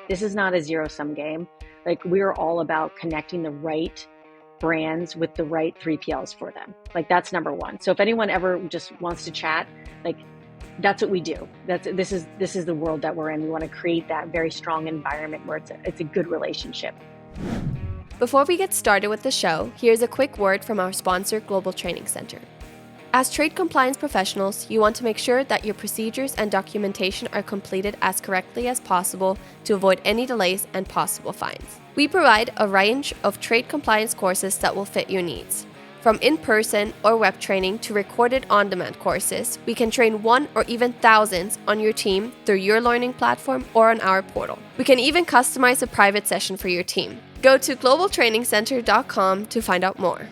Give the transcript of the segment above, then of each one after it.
This is not a zero-sum game. Like, we're all about connecting the right brands with the right 3PLs for them. Like, that's number one. So if anyone ever just wants to chat, like, that's what we do. This is the world that we're in. We want to create that very strong environment where it's a good relationship. Before we get started with the show, here's a quick word from our sponsor, Global Training Center. As trade compliance professionals, you want to make sure that your procedures and documentation are completed as correctly as possible to avoid any delays and possible fines. We provide a range of trade compliance courses that will fit your needs. From in-person or web training to recorded on-demand courses, we can train one or even thousands on your team through your learning platform or on our portal. We can even customize a private session for your team. Go to globaltrainingcenter.com to find out more.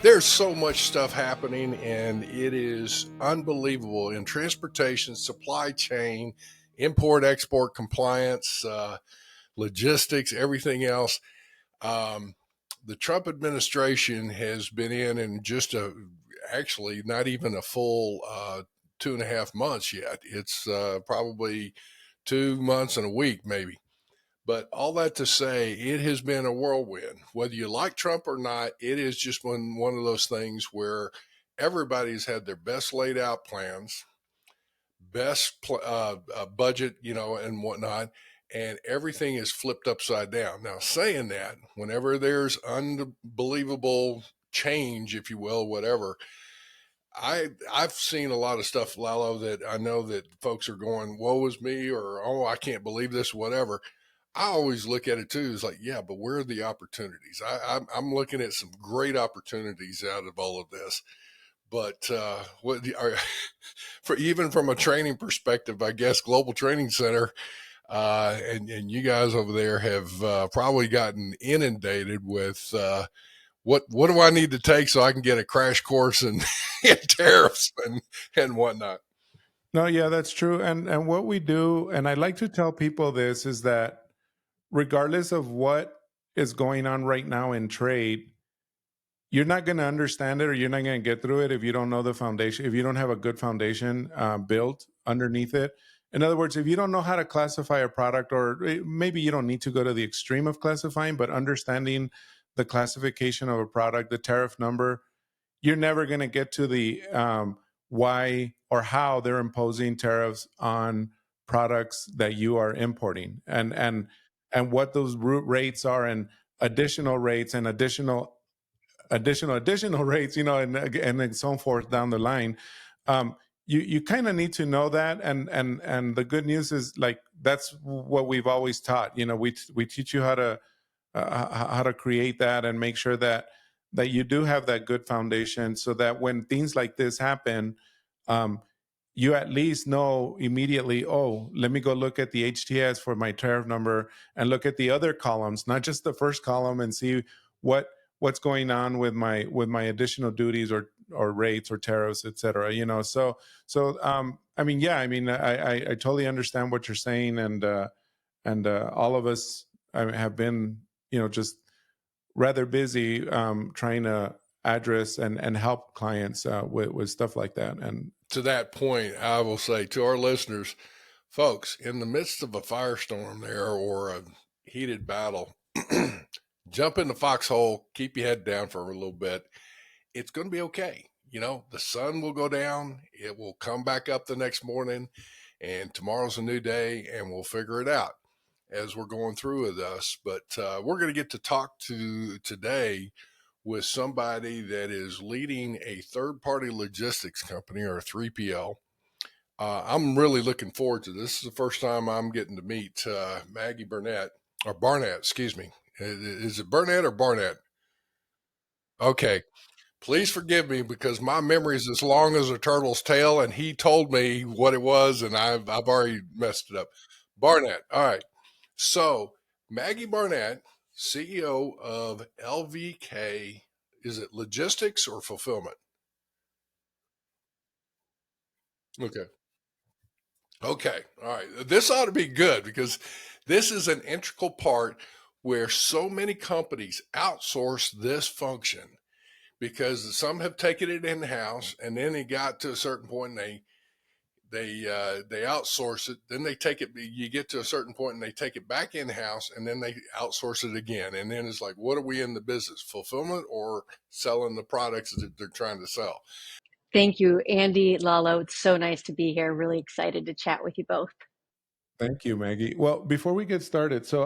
There's so much stuff happening, and it is unbelievable in transportation, supply chain, import-export compliance, logistics, everything else. The Trump administration has been in just actually not even a full 2.5 months yet. It's probably 2 months and a week, maybe. But all that to say, it has been a whirlwind. Whether you like Trump or not, it is just one of those things where everybody's had their best laid out plans, best budget, and whatnot, and everything is flipped upside down. Now, saying that, whenever there's unbelievable change, if you will, whatever, I've seen a lot of stuff, Lalo, that I know that folks are going, woe is me, or, oh, I can't believe this, whatever. I always look at it too. It's like, yeah, but where are the opportunities? I'm looking at some great opportunities out of all of this. But even from a training perspective, I guess Global Training Center and you guys over there have probably gotten inundated with what do I need to take so I can get a crash course in tariffs and whatnot. No, yeah, that's true. And what we do, and I like to tell people this, is that regardless of what is going on right now in trade, you're not going to understand it or you're not going to get through it if you don't know the foundation, if you don't have a good foundation built underneath it. In other words, if you don't know how to classify a product, or maybe you don't need to go to the extreme of classifying, but understanding the classification of a product, the tariff number, you're never going to get to the why or how they're imposing tariffs on products that you are importing, and what those root rates are, and additional rates, and additional rates, and so forth down the line. You kind of need to know that, and the good news is, like, that's what we've always taught. We teach you how to create that and make sure that you do have that good foundation, so that when things like this happen, you at least know immediately, oh, let me go look at the HTS for my tariff number and look at the other columns, not just the first column, and see what's going on with my additional duties or rates or tariffs, et cetera. I totally understand what you're saying, and all of us have been, just rather busy trying to address and help clients with stuff like that. And to that point, I will say to our listeners, folks, in the midst of a firestorm there or a heated battle, jump in the foxhole, keep your head down for a little bit. It's going to be okay. The sun will go down. It will come back up the next morning, and tomorrow's a new day, and we'll figure it out as we're going through with us. But we're going to get to talk to today with somebody that is leading a third-party logistics company, or a 3PL. I'm really looking forward to this. This is the first time I'm getting to meet Maggie Barnett, or Barnett, excuse me. Is it Burnett or Barnett? Okay. Please forgive me, because my memory is as long as a turtle's tail, and he told me what it was, and I've already messed it up. Barnett. All right. So Maggie Barnett, CEO of LVK, is it logistics or fulfillment? Okay. Okay. All right. This ought to be good, because this is an integral part where so many companies outsource this function, because some have taken it in house, and then it got to a certain point and they outsource it, then they take it, you get to a certain point and they take it back in house, and then they outsource it again. And then it's like, what are we in the business, fulfillment or selling the products that they're trying to sell? Thank you, Andy, Lalo. It's so nice to be here. Really excited to chat with you both. Thank you, Maggie. Well, before we get started, so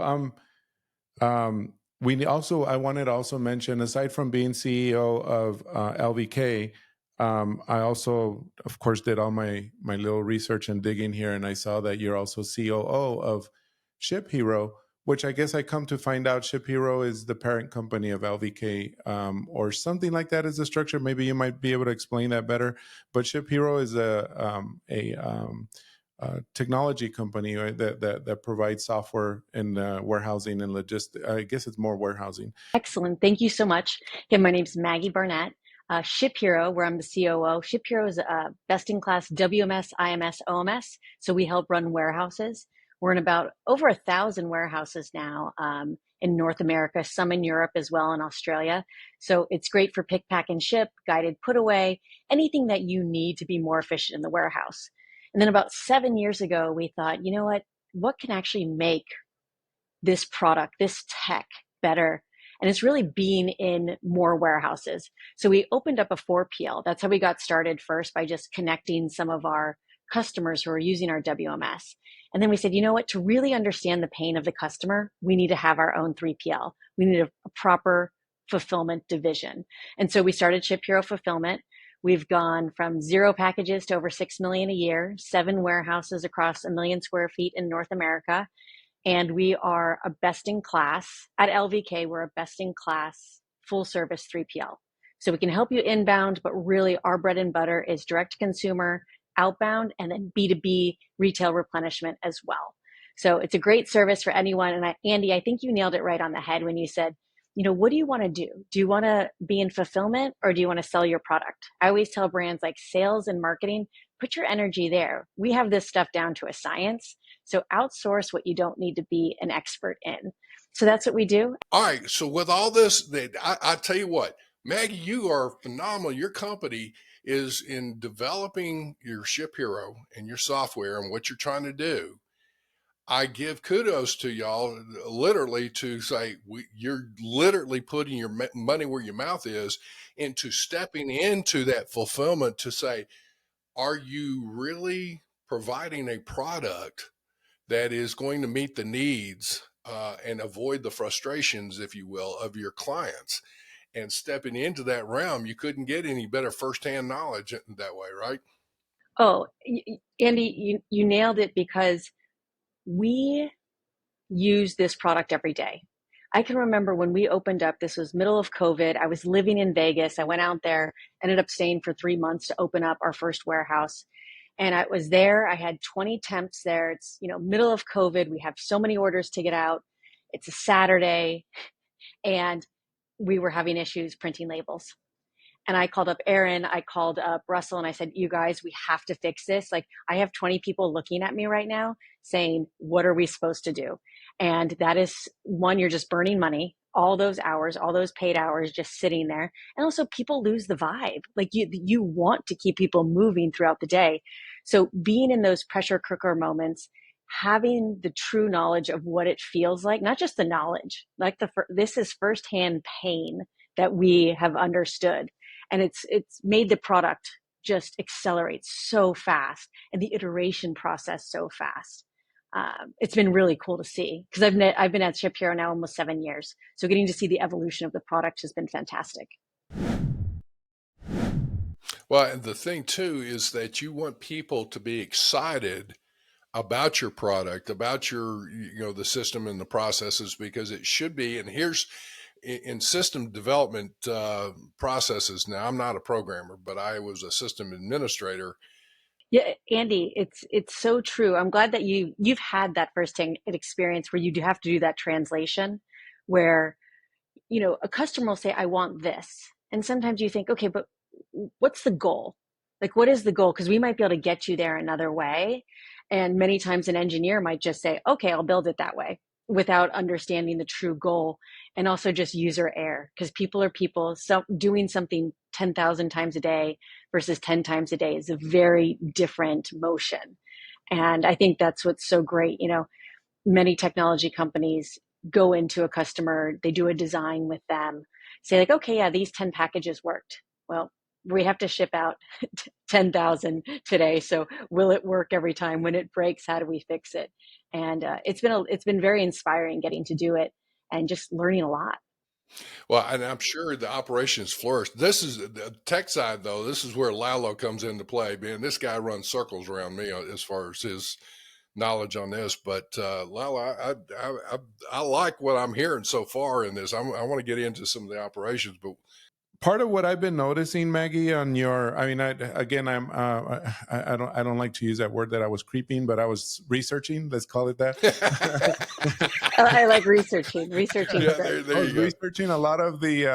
I wanted to also mention, aside from being CEO of LVK, I also, of course, did all my little research and digging here, and I saw that you're also COO of Ship Hero, which I guess I come to find out Ship Hero is the parent company of LVK, or something like that is the structure. Maybe you might be able to explain that better. But Ship Hero is a technology company, right, that provides software in warehousing and logistics. I guess it's more warehousing. Excellent. Thank you so much. Again, my name is Maggie Barnett. Ship Hero, where I'm the COO. Ship Hero is a best-in-class WMS, IMS, OMS. So we help run warehouses. We're in about over 1,000 warehouses now in North America, some in Europe as well, in Australia. So it's great for pick, pack, and ship, guided put away, anything that you need to be more efficient in the warehouse. And then about 7 years ago, we thought, you know what can actually make this product, this tech better? And it's really being in more warehouses. So we opened up a 4PL. That's how we got started first, by just connecting some of our customers who are using our WMS. And then we said, you know what, to really understand the pain of the customer, we need to have our own 3PL. We need a proper fulfillment division. And so we started Ship Hero Fulfillment. We've gone from 0 packages to over 6 million a year, 7 warehouses across 1 million square feet in North America. And we are a best in class at LVK. We're a best in class full service 3PL. So we can help you inbound, but really our bread and butter is direct to consumer, outbound, and then B2B retail replenishment as well. So it's a great service for anyone. And Andy, I think you nailed it right on the head when you said, what do you want to do? Do you want to be in fulfillment, or do you want to sell your product? I always tell brands, like, sales and marketing, put your energy there. We have this stuff down to a science. So outsource what you don't need to be an expert in. So that's what we do. All right. So with all this, I tell you what, Maggie, you are phenomenal. Your company is in developing your Ship Hero and your software and what you're trying to do. I give kudos to y'all, literally, to say you're literally putting your money where your mouth is, into stepping into that fulfillment to say, are you really providing a product that is going to meet the needs and avoid the frustrations, if you will, of your clients? And stepping into that realm, you couldn't get any better firsthand knowledge that way, right? Oh, Andy, you nailed it, because we use this product every day. I can remember when we opened up, this was middle of COVID. I was living in Vegas. I went out there, ended up staying for 3 months to open up our first warehouse. And I was there. I had 20 temps there. It's, middle of COVID. We have so many orders to get out. It's a Saturday, and we were having issues printing labels. And I called up Aaron, I called up Russell, and I said, you guys, we have to fix this. Like, I have 20 people looking at me right now saying, what are we supposed to do? And that is, one, you're just burning money, all those hours, all those paid hours just sitting there. And also, people lose the vibe. Like, you want to keep people moving throughout the day. So being in those pressure cooker moments, having the true knowledge of what it feels like, not just the knowledge, like this is firsthand pain that we have understood. And it's made the product just accelerate so fast, and the iteration process so fast. It's been really cool to see, because I've been at Ship Hero now almost 7 years. So getting to see the evolution of the product has been fantastic. Well, and the thing too is that you want people to be excited about your product, about your, the system and the processes, because it should be. And here's, in system development processes. Now, I'm not a programmer, but I was a system administrator. Yeah, Andy, it's so true. I'm glad that you've had that firsthand experience where you do have to do that translation, where a customer will say, I want this, and sometimes you think, okay, but what's the goal? Like, what is the goal? Because we might be able to get you there another way, and many times an engineer might just say, okay, I'll build it that way. without understanding the true goal, and also just user error, because people are people. So doing something 10,000 times a day versus 10 times a day is a very different motion. And I think that's what's so great. Many technology companies go into a customer, they do a design with them, say like, okay, yeah, these 10 packages worked. Well, we have to ship out 10,000 today. So will it work every time? When it breaks, how do we fix it? And it's been very inspiring getting to do it and just learning a lot. Well, and I'm sure the operations flourish. This is the tech side, though. This is where Lalo comes into play. Man, this guy runs circles around me as far as his knowledge on this. But Lalo, I like what I'm hearing so far in this. I want to get into some of the operations, but Part of what I've been noticing, Maggie, on your, I mean, I don't like to use that word that I was creeping, but I was researching. Let's call it that. I like researching. Researching is yeah, great. there I you was go. researching a lot of the.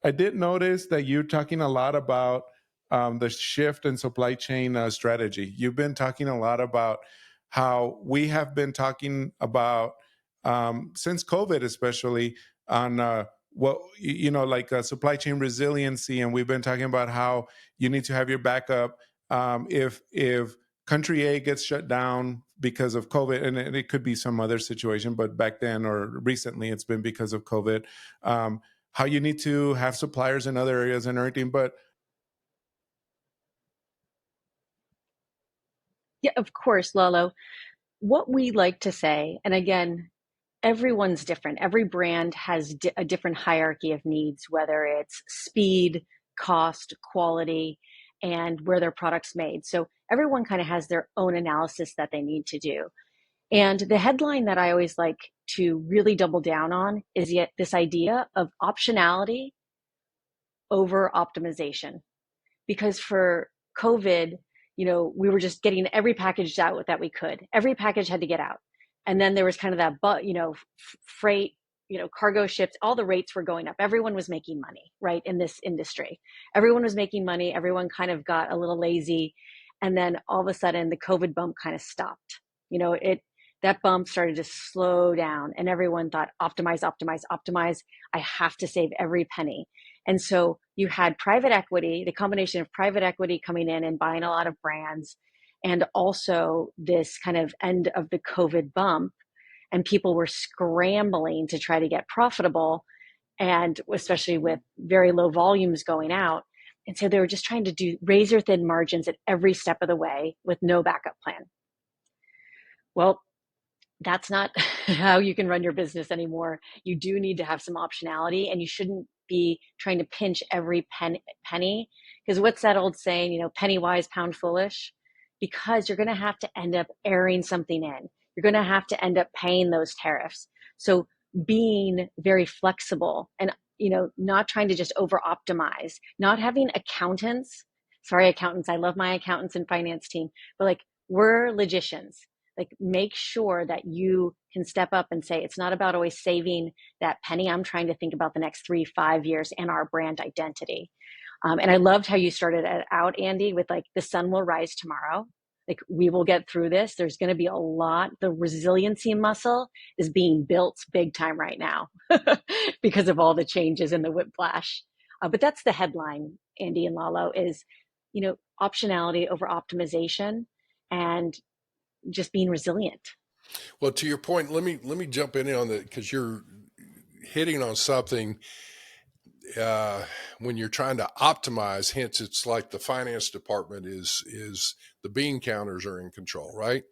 I did notice that you're talking a lot about the shift in supply chain strategy. You've been talking a lot about how we have been talking about since COVID, especially on what like supply chain resiliency, and we've been talking about how you need to have your backup if country A gets shut down because of COVID, and it could be some other situation, but back then or recently it's been because of COVID. How you need to have suppliers in other areas and everything. But Yeah, of course, Lalo. What we like to say, and again, everyone's different. Every brand has a different hierarchy of needs, whether it's speed, cost, quality, and where their product's made. So everyone kind of has their own analysis that they need to do. And the headline that I always like to really double down on is yet this idea of optionality over optimization. Because for COVID, we were just getting every package out that we could. Every package had to get out. And then there was kind of that, freight, cargo ships, all the rates were going up. Everyone was making money, right? In this industry, everyone was making money. Everyone kind of got a little lazy. And then all of a sudden the COVID bump kind of stopped. That bump started to slow down and everyone thought, optimize, optimize, optimize. I have to save every penny. And so you had private equity, the combination of private equity coming in and buying a lot of brands, and also this kind of end of the COVID bump. And people were scrambling to try to get profitable, and especially with very low volumes going out. And so they were just trying to do razor thin margins at every step of the way with no backup plan. Well, that's not how you can run your business anymore. You do need to have some optionality, and you shouldn't be trying to pinch every penny. Because what's that old saying, penny wise, pound foolish? Because you're going to have to end up airing something in. You're going to have to end up paying those tariffs. So being very flexible and, not trying to just over optimize, not having accountants. Sorry, accountants. I love my accountants and finance team, but like, we're logicians. Like, make sure that you can step up and say, it's not about always saving that penny. I'm trying to think about the next 3-5 years and our brand identity. And I loved how you started it out, Andy, with like, the sun will rise tomorrow. Like, we will get through this. There's going to be a lot. The resiliency muscle is being built big time right now because of all the changes in the whiplash. But that's the headline, Andy and Lalo, is, optionality over optimization and just being resilient. Well, to your point, let me jump in on that, because you're hitting on something. When you're trying to optimize, hence it's like the finance department is the bean counters are in control, right?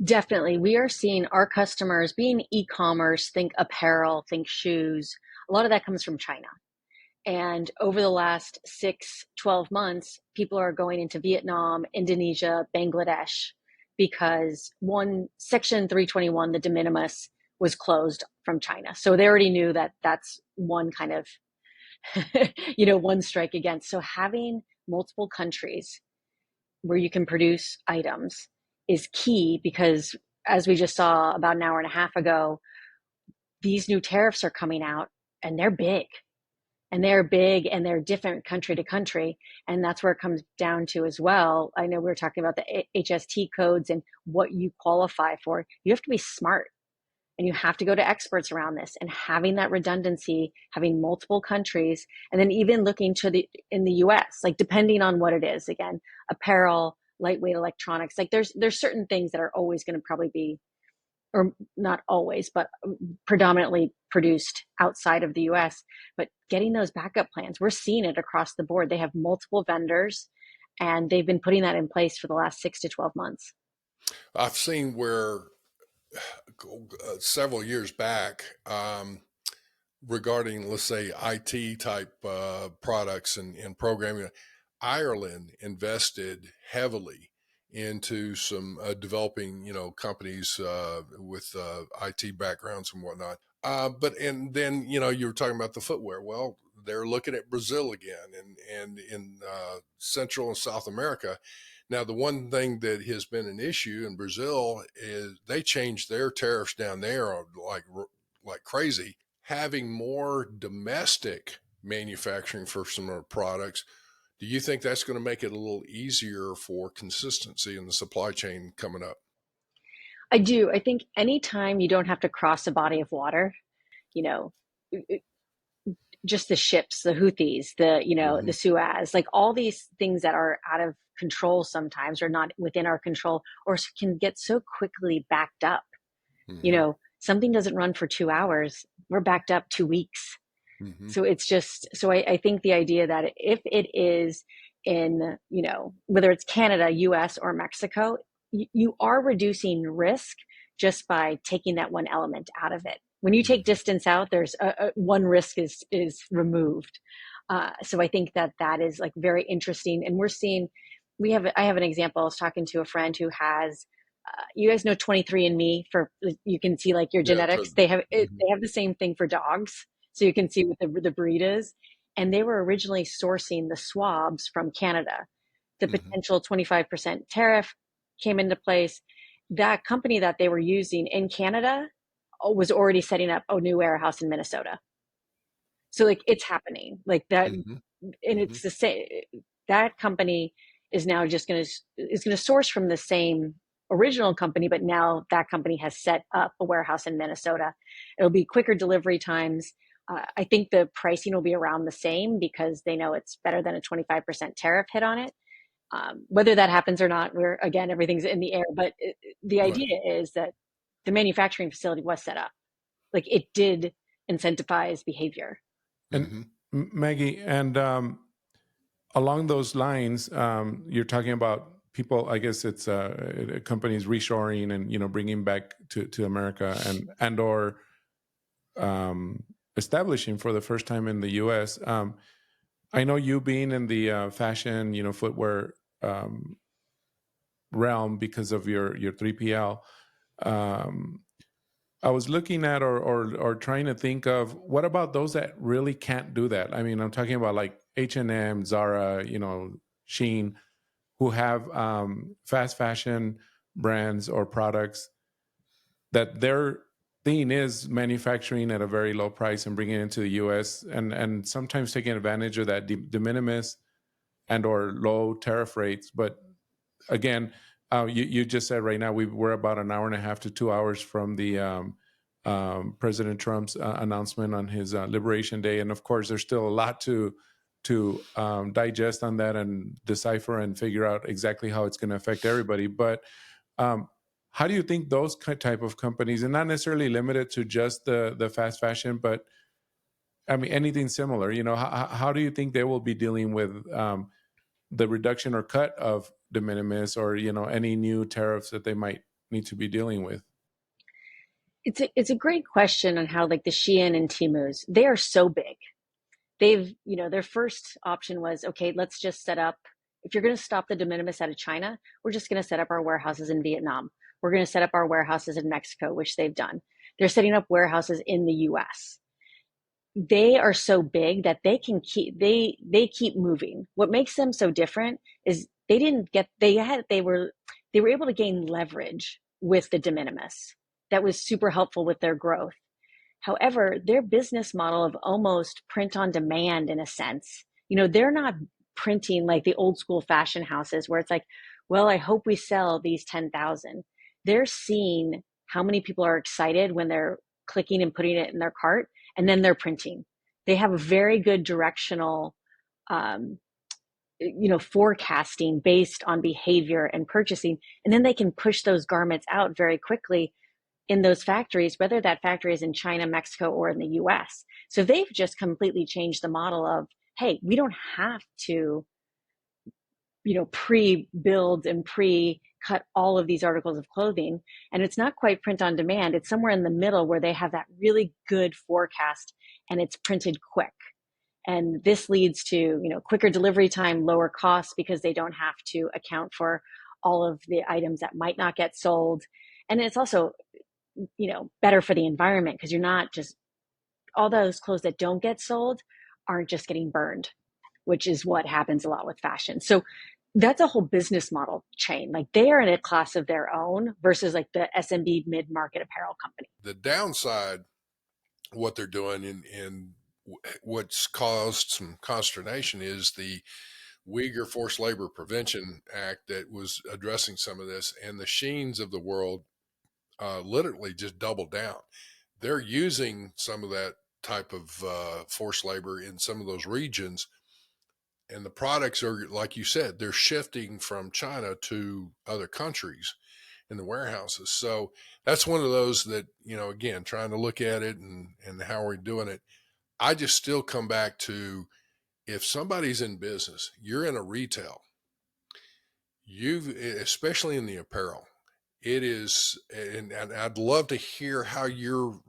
Definitely. We are seeing our customers being e-commerce, think apparel, think shoes. A lot of that comes from China. And over the last 6-12 months, people are going into Vietnam, Indonesia, Bangladesh, because one Section 321, the de minimis, was closed from China. So they already knew that that's one kind of, one strike against. So having multiple countries where you can produce items is key, because as we just saw about an hour and a half ago, these new tariffs are coming out, and they're big. And they're big, and they're different country to country. And that's where it comes down to as well. I know we were talking about the HST codes and what you qualify for. You have to be smart, and you have to go to experts around this, and having that redundancy, having multiple countries, and then even looking in the US, like depending on what it is, again, apparel, lightweight electronics, like there's certain things that are always going to probably be, or not always, but predominantly produced outside of the US. But getting those backup plans, we're seeing it across the board. They have multiple vendors, and they've been putting that in place for the last 6 to 12 months. I've seen where several years back, regarding, let's say, IT type products and programming, Ireland invested heavily into some developing, companies with IT backgrounds and whatnot. And then, you were talking about the footwear. Well, they're looking at Brazil again, and in Central and South America. Now, the one thing that has been an issue in Brazil is they changed their tariffs down there like crazy, having more domestic manufacturing for some of the products. Do you think that's going to make it a little easier for consistency in the supply chain coming up? I do. I think anytime you don't have to cross a body of water, you know, just the ships, the Houthis, the Suez, like all these things that are out of control sometimes, or not within our control, or can get so quickly backed up. Mm-hmm. Something doesn't run for 2 hours, we're backed up 2 weeks. Mm-hmm. So it's just, so I think the idea that if it is in, whether it's Canada, US, or Mexico, you are reducing risk just by taking that one element out of it. When you take distance out, there's one risk is removed. So I think that is like very interesting. And we're seeing, I have an example. I was talking to a friend who has, you guys know 23andMe, for, you can see like your genetics. They have the same thing for dogs. So you can see what the breed is. And they were originally sourcing the swabs from Canada. The potential 25% tariff came into place. That company that they were using in Canada was already setting up a new warehouse in Minnesota. So like it's happening like that. And it's the same, that company is now just going to source from the same original company, but now that company has set up a warehouse in Minnesota. It'll be quicker delivery times. I think the pricing will be around the same because they know it's better than a 25% tariff hit on it. Whether that happens or not, everything's in the air. But the idea is that the manufacturing facility was set up. Like it did incentivize behavior. And Maggie, and along those lines, you're talking about people, I guess it's companies reshoring and, bringing back to America and or establishing for the first time in the U.S. I know you being in the fashion, footwear realm because of your 3PL. I was looking at or trying to think of what about those that really can't do that. I mean, I'm talking about like H&M, Zara, Shein, who have fast fashion brands or products that their thing is manufacturing at a very low price and bringing it into the U.S. and sometimes taking advantage of that de minimis and or low tariff rates. But again, you just said right now we're about an hour and a half to 2 hours from the President Trump's announcement on his Liberation Day, and of course, there's still a lot to digest on that and decipher and figure out exactly how it's going to affect everybody. But how do you think those type of companies, and not necessarily limited to just the fast fashion, but I mean anything similar, how do you think they will be dealing with the reduction or cut of de minimis or any new tariffs that they might need to be dealing with? It's a great question on how like the Shein and Temu's, they are so big. They've, their first option was, okay, let's just set up, if you're going to stop the de minimis out of China, we're just going to set up our warehouses in Vietnam. We're going to set up our warehouses in Mexico, which they've done. They're setting up warehouses in the US. They are so big that they can they keep moving. What makes them so different is they were able to gain leverage with the de minimis. That was super helpful with their growth. However, their business model of almost print on demand, in a sense, they're not printing like the old school fashion houses where it's like, well, I hope we sell these 10,000. They're seeing how many people are excited when they're clicking and putting it in their cart, and then they're printing. They have a very good directional forecasting based on behavior and purchasing, and then they can push those garments out very quickly in those factories, whether that factory is in China, Mexico, or in the US. So they've just completely changed the model of, hey, we don't have to, pre-build and pre-cut all of these articles of clothing. And it's not quite print on demand. It's somewhere in the middle where they have that really good forecast and it's printed quick. And this leads to, quicker delivery time, lower costs because they don't have to account for all of the items that might not get sold. And it's also, better for the environment because you're not just, all those clothes that don't get sold aren't just getting burned, which is what happens a lot with fashion. So that's a whole business model chain. Like they are in a class of their own versus like the SMB mid-market apparel company. The downside, what they're doing and what's caused some consternation is the Uyghur Forced Labor Prevention Act that was addressing some of this, and the Sheins of the world literally just doubled down. They're using some of that type of forced labor in some of those regions, and the products are, like you said, they're shifting from China to other countries in the warehouses. So that's one of those that, again, trying to look at it and how are we doing it. I just still come back to, if somebody's in business, you're in a retail, especially in the apparel, it is, and I'd love to hear how you're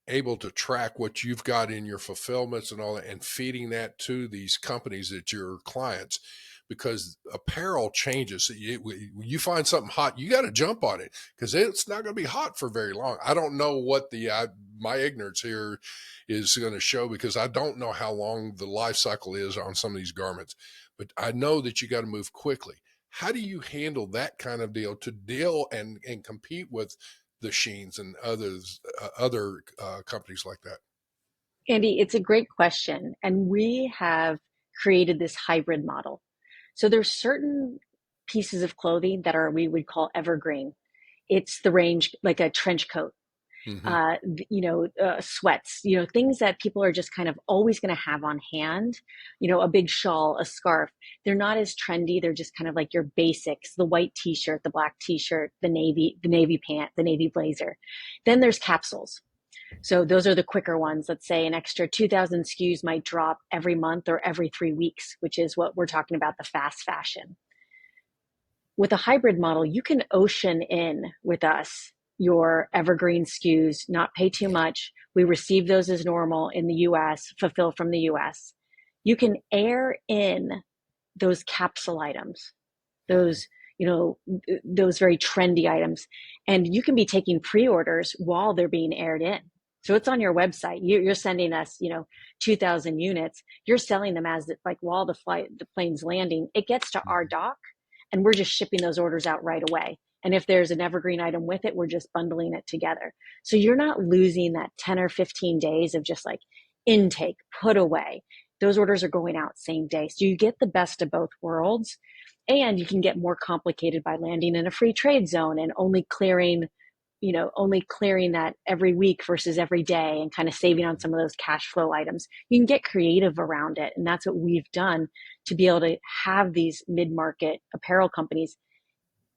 able to track what you've got in your fulfillments and all that, and feeding that to these companies that your clients, because apparel changes. You find something hot, you got to jump on it because it's not going to be hot for very long. I don't know what my ignorance here is going to show, because I don't know how long the life cycle is on some of these garments, but I know that you got to move quickly. How do you handle that kind of deal to deal and compete with the Sheins and other companies like that? Andy, it's a great question. And we have created this hybrid model. So there's certain pieces of clothing that we would call evergreen. It's the range, like a trench coat, sweats, things that people are just kind of always going to have on hand, a big shawl, a scarf. They're not as trendy. They're just kind of like your basics, the white t-shirt, the black t-shirt, the navy pant, the navy blazer. Then there's capsules. So those are the quicker ones. Let's say an extra 2,000 SKUs might drop every month or every 3 weeks, which is what we're talking about, the fast fashion. With a hybrid model, you can ocean in with us your evergreen SKUs, not pay too much. We receive those as normal in the US, fulfill from the US. You can air in those capsule items, those very trendy items, and you can be taking pre-orders while they're being aired in. So it's on your website. You're sending us, 2,000 units. You're selling them as while the plane's landing. It gets to our dock, and we're just shipping those orders out right away. And if there's an evergreen item with it, we're just bundling it together. So you're not losing that 10 or 15 days of just like intake, put away. Those orders are going out same day. So you get the best of both worlds, and you can get more complicated by landing in a free trade zone and only clearing that every week versus every day, and kind of saving on some of those cash flow items. You can get creative around it. And that's what we've done to be able to have these mid-market apparel companies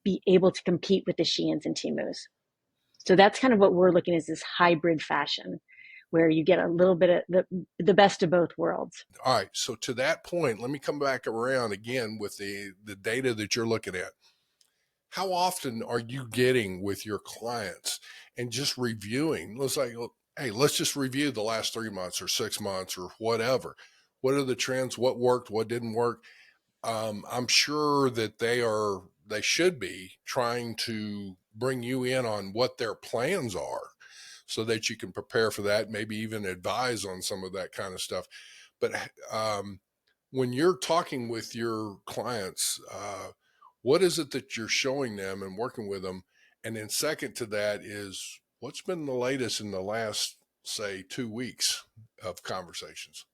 be able to compete with the Sheins and Temus. So that's kind of what we're looking at, is this hybrid fashion where you get a little bit of the best of both worlds. All right. So to that point, let me come back around again with the data that you're looking at. How often are you getting with your clients and just reviewing? Let's say, hey, let's just review the last 3 months or 6 months or whatever. What are the trends? What worked? What didn't work? I'm sure that they should be trying to bring you in on what their plans are so that you can prepare for that, maybe even advise on some of that kind of stuff. But when you're talking with your clients, what is it that you're showing them and working with them? And then second to that is what's been the latest in the last, say, 2 weeks of conversations?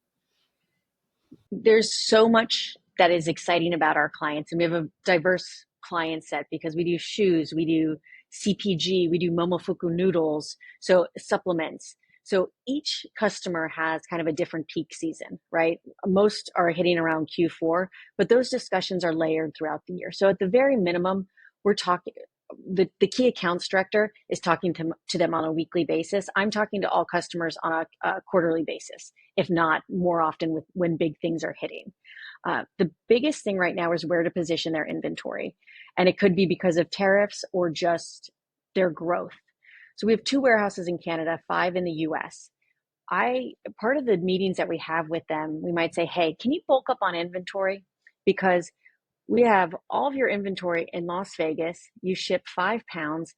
There's so much that is exciting about our clients, and we have a diverse client set because we do shoes, we do CPG, we do Momofuku noodles, so supplements. So each customer has kind of a different peak season, right? Most are hitting around Q4, but those discussions are layered throughout the year. So at the very minimum, we're talking, the key accounts director is talking to them on a weekly basis. I'm talking to all customers on a quarterly basis, if not more often when big things are hitting. The biggest thing right now is where to position their inventory. And it could be because of tariffs or just their growth. So we have 2 warehouses in Canada, 5 in the US. Part of the meetings that we have with them, we might say, hey, can you bulk up on inventory? Because we have all of your inventory in Las Vegas. You ship 5 pounds.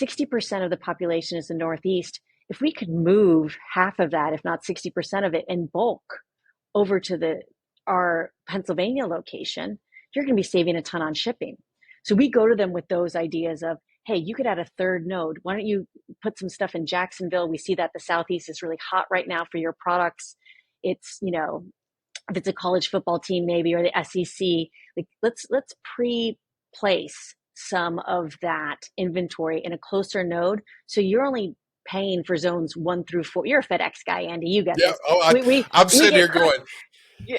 60% of the population is the Northeast. If we could move half of that, if not 60% of it in bulk over to our Pennsylvania location, you're going to be saving a ton on shipping. So we go to them with those ideas of, hey, you could add a third node. Why don't you put some stuff in Jacksonville? We see that the Southeast is really hot right now for your products. It's, if it's a college football team maybe, or the SEC, like let's pre-place some of that inventory in a closer node. So you're only paying for zones 1 through 4. You're a FedEx guy, Andy. You get this. I'm sitting here get going, yeah.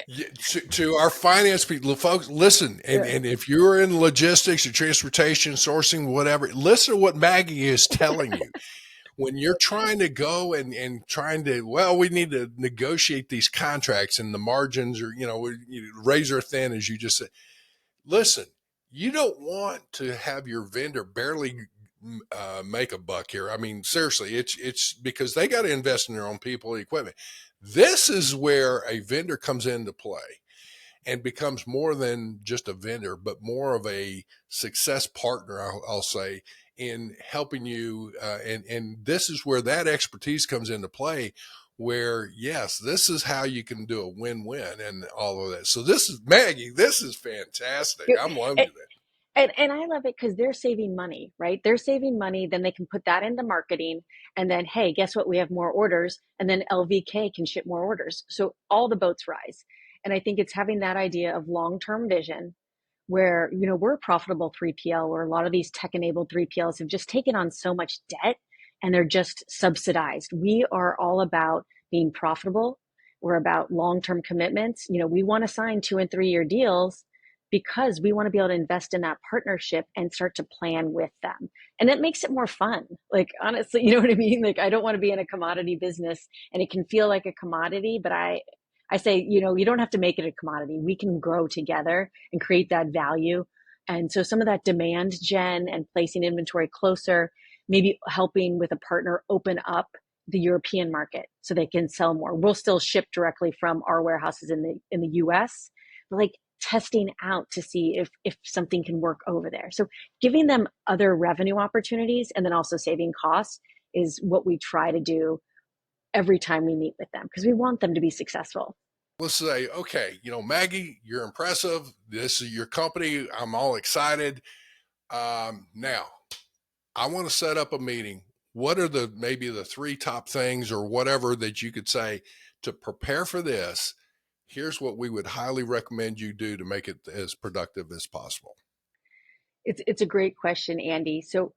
to our finance people, folks, listen, and if you're in logistics or transportation, sourcing, whatever, listen to what Maggie is telling you. When you're trying to go and trying to, well, we need to negotiate these contracts and the margins are, razor thin, as you just said. Listen, you don't want to have your vendor barely make a buck here. I mean, seriously, it's because they got to invest in their own people and equipment. This is where a vendor comes into play and becomes more than just a vendor, but more of a success partner, I'll say, in helping you. And this is where that expertise comes into play, where, yes, this is how you can do a win-win and all of that. So this is, Maggie, this is fantastic. I'm loving it. And I love it because they're saving money, right? They're saving money. Then they can put that into marketing. And then, hey, guess what? We have more orders. And then LVK can ship more orders. So all the boats rise. And I think it's having that idea of long-term vision where, we're a profitable 3PL, where a lot of these tech-enabled 3PLs have just taken on so much debt and they're just subsidized. We are all about being profitable. We're about long-term commitments. We want to sign 2 and 3 year deals because we want to be able to invest in that partnership and start to plan with them. And it makes it more fun. Like, honestly, you know what I mean? Like, I don't want to be in a commodity business and it can feel like a commodity, but I say, you don't have to make it a commodity. We can grow together and create that value. And so some of that demand gen and placing inventory closer, maybe helping with a partner open up the European market so they can sell more. We'll still ship directly from our warehouses in the US, but like testing out to see if something can work over there. So giving them other revenue opportunities and then also saving costs is what we try to do every time we meet with them because we want them to be successful. Let's say, okay, Maggie, you're impressive. This is your company. I'm all excited. Now, I want to set up a meeting. What are maybe the 3 top things or whatever that you could say to prepare for this? Here's what we would highly recommend you do to make it as productive as possible. It's a great question, Andy. So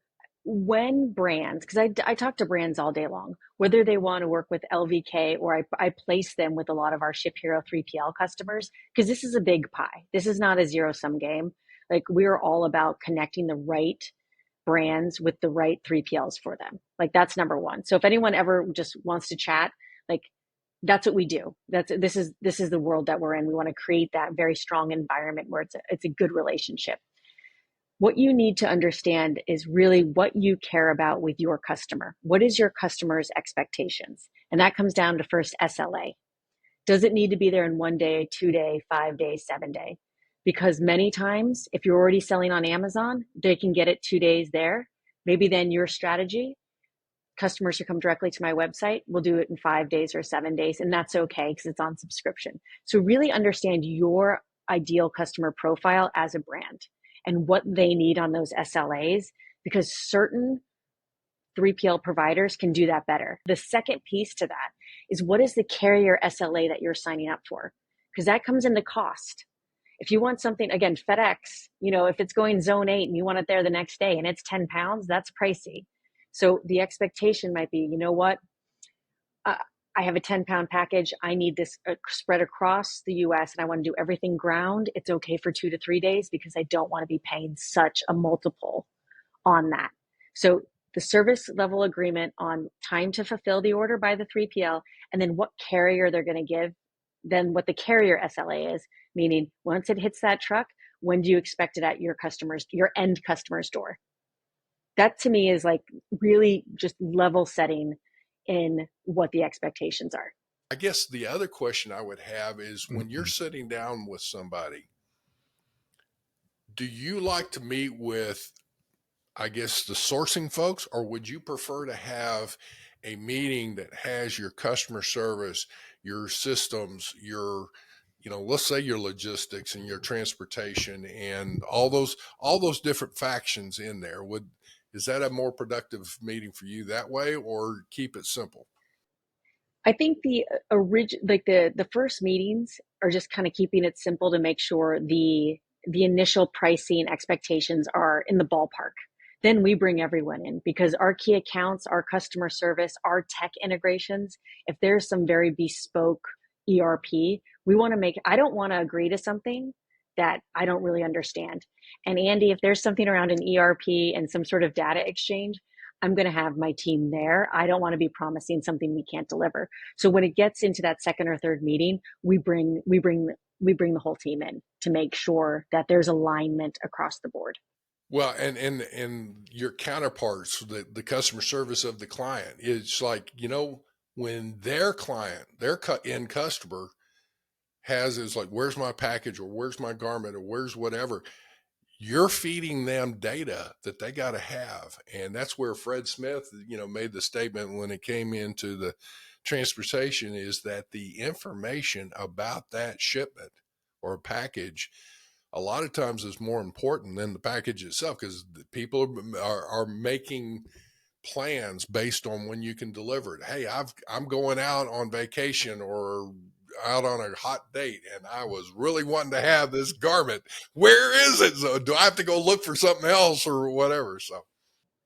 when brands, because I talk to brands all day long, whether they want to work with LVK or I place them with a lot of our Ship Hero 3PL customers, because this is a big pie. This is not a zero-sum game. Like, we're all about connecting the right brands with the right 3PLs for them. Like, that's number one. So if anyone ever just wants to chat, like, that's what we do. This is the world that we're in. We want to create that very strong environment where it's a good relationship. What you need to understand is really what you care about with your customer. What is your customer's expectations? And that comes down to first SLA. Does it need to be there in 1 day, 2 day, 5 days, 7 day? Because many times, if you're already selling on Amazon, they can get it 2 days there. Maybe then your strategy, customers who come directly to my website will do it in 5 days or 7 days. And that's okay because it's on subscription. So really understand your ideal customer profile as a brand and what they need on those SLAs. because certain 3PL providers can do that better. The second piece to that is, what is the carrier SLA that you're signing up for? Because that comes into cost. If you want something, again, FedEx, if it's going zone 8 and you want it there the next day and it's 10 pounds, that's pricey. So the expectation might be, you know what? I have a 10-pound package. I need this spread across the US and I want to do everything ground. It's okay for 2 to 3 days because I don't want to be paying such a multiple on that. So the service level agreement on time to fulfill the order by the 3PL, and then what carrier they're going to give, then what the carrier SLA is, meaning once it hits that truck, when do you expect it at your end customer's door? That to me is like really just level setting in what the expectations are. I guess the other question I would have is, when you're sitting down with somebody, do you like to meet with, I guess, the sourcing folks, or would you prefer to have a meeting that has your customer service, your systems, your, let's say your logistics and your transportation and all those different factions in there? Is that a more productive meeting for you that way, or keep it simple? I think the first meetings are just kind of keeping it simple to make sure the initial pricing expectations are in the ballpark. Then we bring everyone in, because our key accounts, our customer service, our tech integrations, if there's some very bespoke ERP, I don't want to agree to something that I don't really understand. And Andy, if there's something around an ERP and some sort of data exchange, I'm going to have my team there. I don't want to be promising something we can't deliver. So when it gets into that second or third meeting, we bring the whole team in to make sure that there's alignment across the board. Well, and your counterparts, the customer service of the client, it's like, when their client, their end customer is like, where's my package, or where's my garment, or where's whatever, you're feeding them data that they got to have. And that's where Fred Smith, made the statement when it came into the transportation, is that the information about that shipment or package a lot of times is more important than the package itself, because people are making plans based on when you can deliver it. Hey, I'm going out on vacation or out on a hot date, and I was really wanting to have this garment. Where is it? So do I have to go look for something else or whatever? So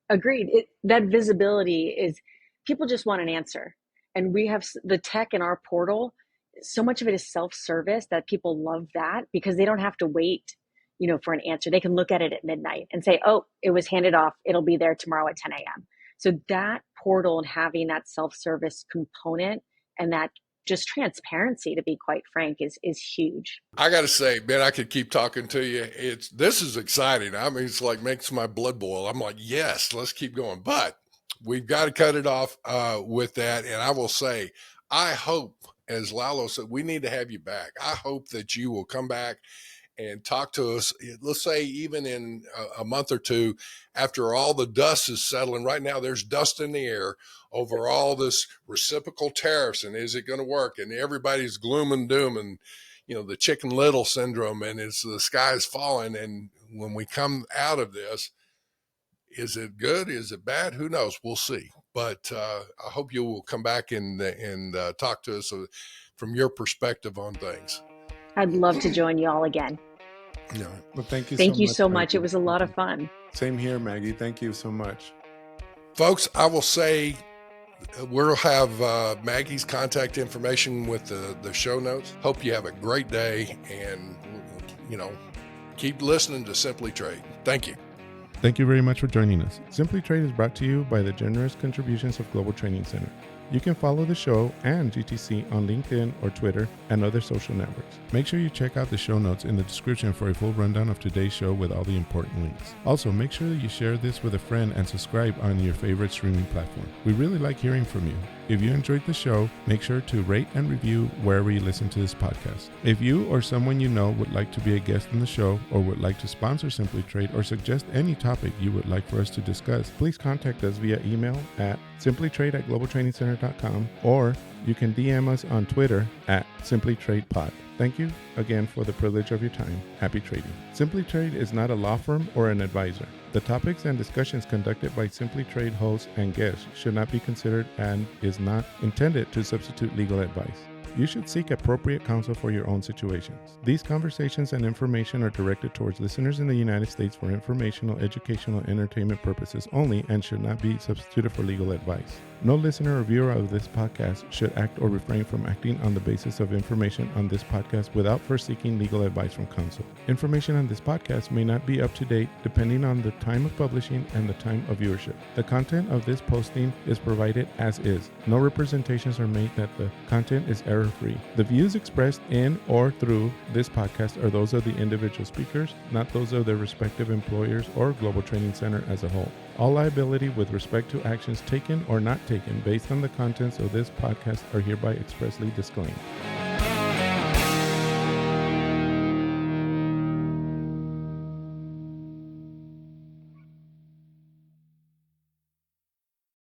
agreed. That visibility is, people just want an answer. And we have the tech in our portal. So much of it is self-service that people love that, because they don't have to wait, for an answer. They can look at it at midnight and say, oh, it was handed off. It'll be there tomorrow at 10 a.m. So that portal and having that self-service component and that just transparency, to be quite frank, is huge. I got to say, man, I could keep talking to you. This is exciting. I mean, it's like makes my blood boil. I'm like, yes, let's keep going. But we've got to cut it off with that. And I will say, I hope, as Lalo said, we need to have you back. I hope that you will come back and talk to us, let's say even in a month or two, after all the dust is settling. Right now, there's dust in the air over all this reciprocal tariffs, and is it going to work? And everybody's gloom and doom, and the Chicken Little syndrome, and the sky's falling. And when we come out of this, is it good? Is it bad? Who knows? We'll see. But I hope you will come back and talk to us from your perspective on things. I'd love to join you all again. Yeah. Well, thank you so much. It was a lot of fun. Same here, Maggie. Thank you so much. Folks, I will say we'll have Maggie's contact information with the show notes. Hope you have a great day, and, keep listening to Simply Trade. Thank you. Thank you very much for joining us. Simply Trade is brought to you by the generous contributions of Global Training Center. You can follow the show and GTC on LinkedIn or Twitter and other social networks. Make sure you check out the show notes in the description for a full rundown of today's show with all the important links. Also, make sure that you share this with a friend and subscribe on your favorite streaming platform. We really like hearing from you. If you enjoyed the show, make sure to rate and review wherever you listen to this podcast. If you or someone you know would like to be a guest on the show, or would like to sponsor Simply Trade, or suggest any topic you would like for us to discuss, please contact us via email at simplytrade@globaltrainingcenter.com, or you can DM us on Twitter at simplytradepod. Thank you again for the privilege of your time. Happy trading. Simply Trade is not a law firm or an advisor. The topics and discussions conducted by Simply Trade hosts and guests should not be considered and is not intended to substitute legal advice. You should seek appropriate counsel for your own situations. These conversations and information are directed towards listeners in the United States for informational, educational, and entertainment purposes only and should not be substituted for legal advice. No listener or viewer of this podcast should act or refrain from acting on the basis of information on this podcast without first seeking legal advice from counsel. Information on this podcast may not be up to date depending on the time of publishing and the time of viewership. The content of this posting is provided as is. No representations are made that the content is error-free. The views expressed in or through this podcast are those of the individual speakers, not those of their respective employers or Global Training Center as a whole. All liability with respect to actions taken or not taken based on the contents of this podcast are hereby expressly disclaimed.